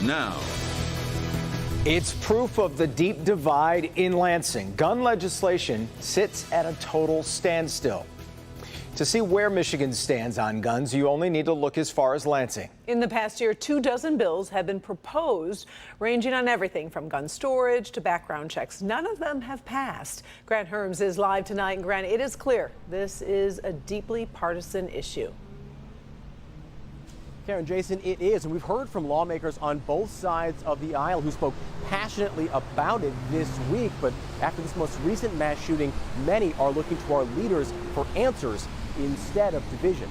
now. It's proof of the deep divide in Lansing. Gun legislation sits at a total standstill. To see where Michigan stands on guns, you only need to look as far as Lansing. In the past year, 24 bills have been proposed, ranging on everything from gun storage to background checks. None of them have passed. Grant Herms is live tonight. And Grant, it is clear this is a deeply partisan issue. Karen, Jason, it is, and we've heard from lawmakers on both sides of the aisle who spoke passionately about it this week. But after this most recent mass shooting, many are looking to our leaders for answers instead of division.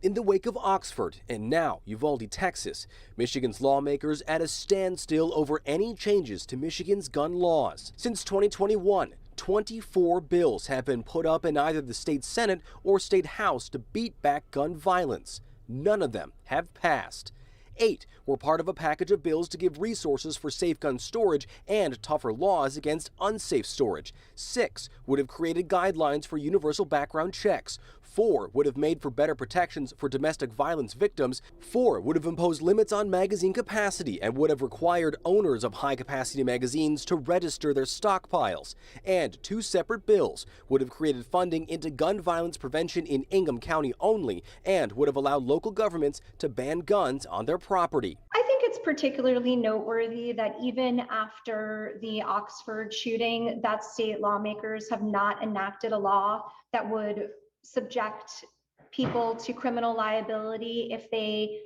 In the wake of Oxford and now Uvalde, Texas, Michigan's lawmakers at a standstill over any changes to Michigan's gun laws. Since 2021, 24 bills have been put up in either the state Senate or state House to beat back gun violence. None of them have passed. 8 were part of a package of bills to give resources for safe gun storage and tougher laws against unsafe storage. 6 would have created guidelines for universal background checks. 4 would have made for better protections for domestic violence victims. 4 would have imposed limits on magazine capacity and would have required owners of high-capacity magazines to register their stockpiles. And 2 separate bills would have created funding into gun violence prevention in Ingham County only and would have allowed local governments to ban guns on their property. I think it's particularly noteworthy that even after the Oxford shooting, that state lawmakers have not enacted a law that would subject people to criminal liability if they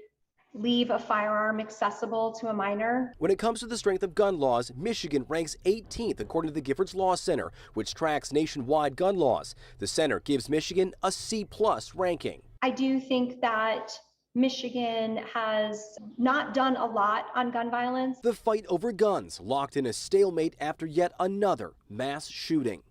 leave a firearm accessible to a minor. When it comes to the strength of gun laws, Michigan ranks 18th according to the Giffords Law Center, which tracks nationwide gun laws. The center gives Michigan a C+ ranking. I do think that Michigan has not done a lot on gun violence. The fight over guns locked in a stalemate after yet another mass shooting.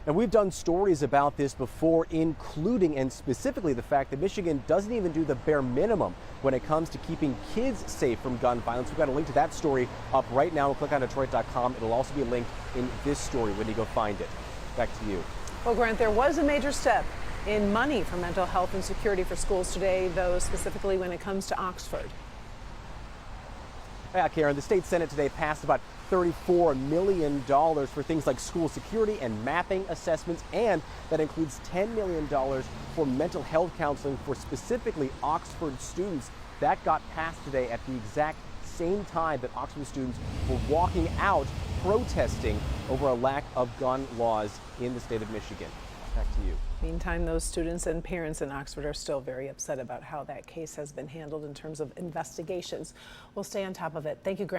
And we've done stories about this before, including and specifically the fact that Michigan doesn't even do the bare minimum when it comes to keeping kids safe from gun violence. We've got a link to that story up right now. Click on Detroit.com. It'll also be linked in this story when you go find it. Back to you. Well, Grant, there was a major step in money for mental health and security for schools today, though specifically when it comes to Oxford. Yeah, Karen, the state Senate today passed about $34 million for things like school security and mapping assessments, and that includes $10 million for mental health counseling for specifically Oxford students. That got passed today at the exact same time that Oxford students were walking out protesting over a lack of gun laws in the state of Michigan. Back to you. Meantime, those students and parents in Oxford are still very upset about how that case has been handled in terms of investigations. We'll stay on top of it. Thank you, Grant.